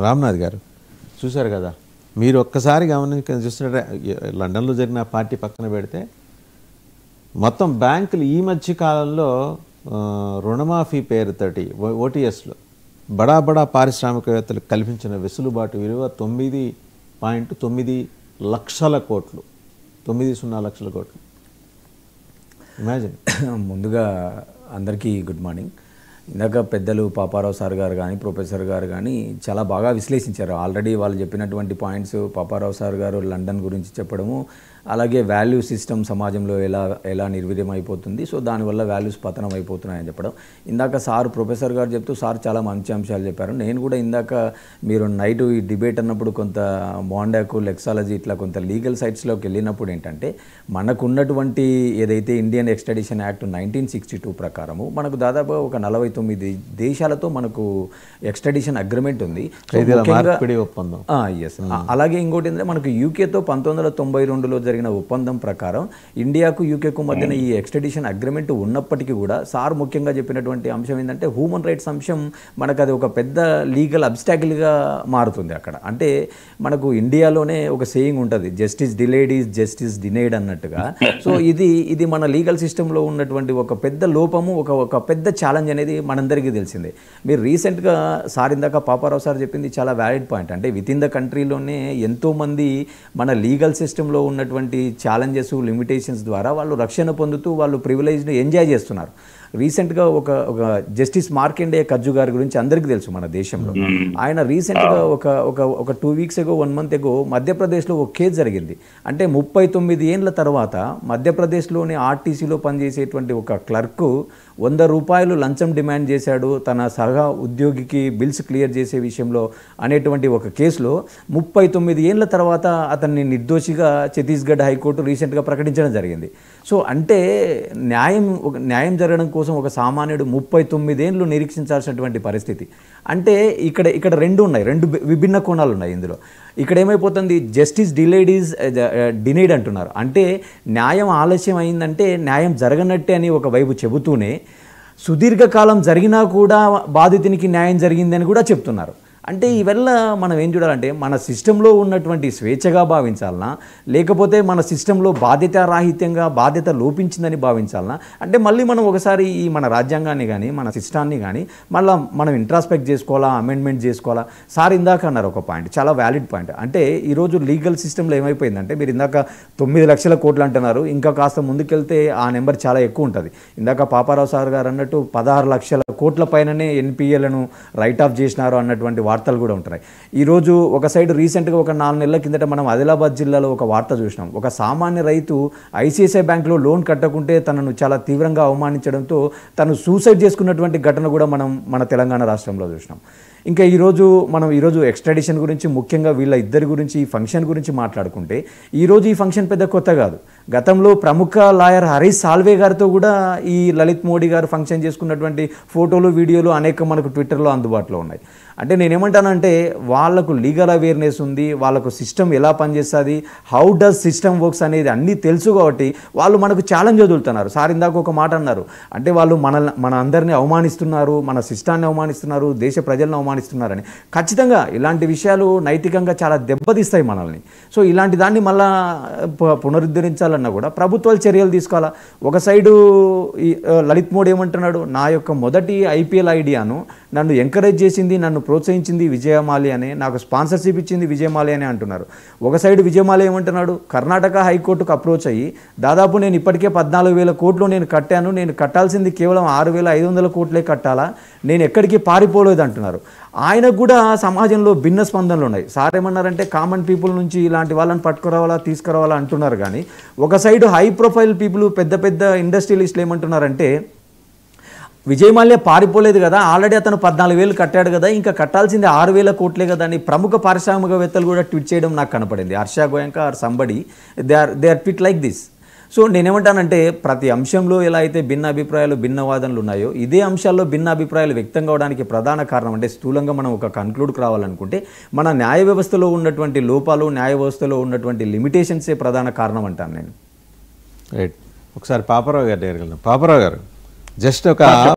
రామ్నాథ్ గారు చూశారు కదా, మీరు ఒక్కసారి చూస్తుంటే లండన్లో జరిగిన పార్టీ పక్కన పెడితే మొత్తం బ్యాంకులు ఈ మధ్య కాలంలో రుణమాఫీ పేరుతోటి ఓటీఎస్లో బడా బడా పారిశ్రామికవేత్తలకు కల్పించిన వెసులుబాటు విలువ 9.9 లక్షల కోట్లు, 9.0 లక్షల కోట్లు. ఇమాజిన్. ముందుగా అందరికీ గుడ్ మార్నింగ్. ఇందాక పెద్దలు పాపారావు సార్ గారు కానీ ప్రొఫెసర్ గారు కానీ చాలా బాగా విశ్లేషించారు. ఆల్రెడీ వాళ్ళు చెప్పినటువంటి పాయింట్స్, పాపారావు సార్ గారు లండన్ గురించి చెప్పడము, అలాగే వాల్యూ సిస్టమ్ సమాజంలో ఎలా నిర్వీర్యం అయిపోతుంది, సో దానివల్ల వాల్యూస్ పతనం అయిపోతున్నాయని చెప్పడం. ఇందాక సార్ ప్రొఫెసర్ గారు చెప్తూ సార్ చాలా మంచి అంశాలు చెప్పారు. నేను కూడా ఇందాక మీరు నైట్ ఈ డిబేట్ అన్నప్పుడు కొంత మాండాకు లెక్సాలజీ ఇట్లా కొంత లీగల్ సైట్స్లోకి వెళ్ళినప్పుడు ఏంటంటే మనకున్నటువంటి ఏదైతే ఇండియన్ ఎక్స్ట్రాడిషన్ యాక్ట్ 1962 ప్రకారము మనకు దాదాపు ఒక 49 దేశాలతో మనకు ఎక్స్ట్రాడిషన్ అగ్రిమెంట్ ఉంది. ఎస్. అలాగే ఇంకోటి ఏంటంటే మనకు యూకేతో 1992లో జరిగిన ఒప్పందం ప్రకారం ఇండియాకు యూకేకు మధ్యన ఈ ఎక్స్ట్రాడిషన్ అగ్రిమెంట్ ఉన్నప్పటికీ కూడా సార్ ముఖ్యంగా చెప్పినటువంటి అంశం ఏంటంటే హ్యూమన్ రైట్స్ అంశం మనకు అది ఒక పెద్ద లీగల్ అబ్స్టాకిల్గా మారుతుంది అక్కడ. అంటే మనకు ఇండియాలోనే ఒక సేయింగ్ ఉంటుంది, justice delayed is justice denied అన్నట్టుగా. సో ఇది మన లీగల్ సిస్టంలో ఉన్నటువంటి ఒక పెద్ద లోపము, ఒక పెద్ద ఛాలెంజ్ అనేది మనందరికీ తెలిసిందే. మీరు రీసెంట్గా సార్ ఇందాక పాపారావు సార్ చెప్పింది చాలా వ్యాలిడ్ పాయింట్. అంటే విత్ ఇన్ ద కంట్రీలోనే ఎంతోమంది మన లీగల్ సిస్టంలో ఉన్నటువంటి ఛాలెంజెస్, లిమిటేషన్స్ ద్వారా వాళ్ళు రక్షణ పొందుతూ వాళ్ళు ప్రివిలేజ్ని ఎంజాయ్ చేస్తున్నారు. రీసెంట్గా ఒక జస్టిస్ మార్కండే కజ్జు గారి గురించి అందరికీ తెలుసు మన దేశంలో. ఆయన రీసెంట్గా ఒక 2 వీక్స్ ఎగో 1 మంత్ ఎగో మధ్యప్రదేశ్లో ఒక కేసు జరిగింది. అంటే 39 ఏళ్ళ తర్వాత మధ్యప్రదేశ్లోని ఆర్టీసీలో పనిచేసేటువంటి ఒక క్లర్కు 100 రూపాయలు లంచం డిమాండ్ చేశాడు తన సహా ఉద్యోగికి బిల్స్ క్లియర్ చేసే విషయంలో అనేటువంటి ఒక కేసులో 39 ఏళ్ళ తర్వాత అతన్ని నిర్దోషిగా ఛత్తీస్గఢ్ హైకోర్టు రీసెంట్గా ప్రకటించడం జరిగింది. సో అంటే న్యాయం జరగడం కోసం ఒక సామాన్యుడు 39 ఏళ్ళు నిరీక్షించాల్సినటువంటి పరిస్థితి. అంటే ఇక్కడ రెండు విభిన్న కోణాలు ఉన్నాయి ఇందులో. ఇక్కడ ఏమైపోతుంది, జస్టిస్ డిలేడ్ ఈజ్ డినైడ్ అంటున్నారు. అంటే న్యాయం ఆలస్యం అయిందంటే న్యాయం జరగనట్టే అని ఒక వైపు చెబుతూనే సుదీర్ఘకాలం జరిగినా కూడా బాధితునికి న్యాయం జరిగిందని కూడా చెప్తున్నారు. అంటే ఇవల్ల మనం ఏం చూడాలంటే మన సిస్టంలో ఉన్నటువంటి స్వేచ్ఛగా భావించాలనా, లేకపోతే మన సిస్టంలో బాధ్యతారాహిత్యంగా బాధ్యత లోపించిందని భావించాలనా? అంటే మళ్ళీ మనం ఒకసారి ఈ మన రాజ్యాంగాన్ని కానీ మన సిస్టాన్ని కానీ మళ్ళీ మనం ఇంట్రాస్పెక్ట్ చేసుకోవాలా, అమెండ్మెంట్ చేసుకోవాలా? సార్ ఇందాక అన్నారు ఒక పాయింట్, చాలా వ్యాలిడ్ పాయింట్. అంటే ఈరోజు లీగల్ సిస్టంలో ఏమైపోయిందంటే, మీరు ఇందాక 9 లక్షల కోట్లు అంటున్నారు, ఇంకా కాస్త ముందుకెళ్తే ఆ నెంబర్ చాలా ఎక్కువ ఉంటుంది. ఇందాక పాపారావు సార్ గారు అన్నట్టు 16 లక్షల కోట్ల పైననే ఎన్పిఏలను రైట్ ఆఫ్ చేసినారు అన్నటువంటి వార్తలు కూడా ఉంటాయి. ఈరోజు ఒక సైడ్ రీసెంట్గా ఒక 4 నెలల కిందట మనం ఆదిలాబాద్ జిల్లాలో ఒక వార్త చూసినాం. ఒక సామాన్య రైతు ఐసిఐసిఐ బ్యాంక్లో లోన్ కట్టకుంటే తనను చాలా తీవ్రంగా అవమానించడంతో తను సూసైడ్ చేసుకున్నటువంటి ఘటన కూడా మనం మన తెలంగాణ రాష్ట్రంలో చూసినాం. ఇంకా ఈరోజు ఎక్స్ట్రాడిషన్ గురించి, ముఖ్యంగా వీళ్ళ ఇద్దరి గురించి, ఈ ఫంక్షన్ గురించి మాట్లాడుకుంటే ఈరోజు ఈ ఫంక్షన్ పెద్ద కొత్త కాదు. గతంలో ప్రముఖ లాయర్ హరీష్ సాల్వే గారితో కూడా ఈ లలిత్ మోడీ గారు ఫంక్షన్ చేసుకున్నటువంటి ఫోటోలు, వీడియోలు అనేక మనకు ట్విట్టర్లో అందుబాటులో ఉన్నాయి. అంటే నేనేమంటానంటే వాళ్ళకు లీగల్ అవేర్నెస్ ఉంది, వాళ్ళకు సిస్టమ్ ఎలా పనిచేస్తుంది, హౌ డస్ సిస్టమ్ వర్క్స్ అనేది అన్నీ తెలుసు కాబట్టి వాళ్ళు మనకు ఛాలెంజ్ వదులుతున్నారు. సార్ ఇందాక ఒక మాట అన్నారు, అంటే వాళ్ళు మన అందరినీ అవమానిస్తున్నారు, మన సిస్టాన్ని అవమానిస్తున్నారు, దేశ ప్రజలను అవమానిస్తున్నారని. ఖచ్చితంగా ఇలాంటి విషయాలు నైతికంగా చాలా దెబ్బతీస్తాయి మనల్ని. సో ఇలాంటి దాన్ని మళ్ళా పునరుద్ధరించాలన్నా కూడా ప్రభుత్వాలు చర్యలు తీసుకోవాలా. ఒక సైడు ఈ లలిత్ మోడీ ఏమంటున్నాడు, నా యొక్క మొదటి ఐపీఎల్ ఐడియాను నన్ను ఎంకరేజ్ చేసింది, నన్ను ప్రోత్సహించింది విజయమాలి అనే, నాకు స్పాన్సర్షిప్ ఇచ్చింది విజయమాలి అని అంటున్నారు. ఒక సైడ్ విజయమాలి ఏమంటున్నాడు, కర్ణాటక హైకోర్టుకు అప్రోచ్ అయ్యి దాదాపు నేను ఇప్పటికే 14,000 కోట్లు నేను కట్టాను, నేను కట్టాల్సింది కేవలం 6,500 కోట్లే కట్టాలా, నేను ఎక్కడికి పారిపోలేదు అంటున్నారు. ఆయనకు కూడా సమాజంలో భిన్న స్పందనలు ఉన్నాయి. సార్ ఏమన్నారంటే కామన్ పీపుల్ నుంచి ఇలాంటి వాళ్ళని పట్టుకురావాలా, తీసుకురావాలా అంటున్నారు. కానీ ఒక సైడు హై ప్రొఫైల్ పీపుల్, పెద్ద పెద్ద ఇండస్ట్రియలిస్టులు ఏమంటున్నారంటే, విజయమాల్య పారిపోలేదు కదా, ఆల్రెడీ అతను 14,000 కట్టాడు కదా, ఇంకా కట్టాల్సింది 6,000 కోట్లే కదా అని ప్రముఖ పారిశ్రామికవేత్తలు కూడా ట్వీట్ చేయడం నాకు కనపడింది. Harsh Goenka or somebody they are tweet like this. So నేనేమంటానంటే ప్రతి అంశంలో ఎలా అయితే భిన్న అభిప్రాయాలు, భిన్న వాదనలు ఉన్నాయో, ఇదే అంశాల్లో భిన్న అభిప్రాయాలు వ్యక్తం కావడానికి ప్రధాన కారణం అంటే స్థూలంగా మనం ఒక కన్క్లూడ్కి రావాలనుకుంటే మన న్యాయ వ్యవస్థలో ఉన్నటువంటి లోపాలు, న్యాయ వ్యవస్థలో ఉన్నటువంటి లిమిటేషన్సే ప్రధాన కారణం అంటాను నేను. రైట్. ఒకసారి పాపారావు గారు దగ్గరికి వెళ్దాం. పాపారావు గారు, జస్ట్ ఒక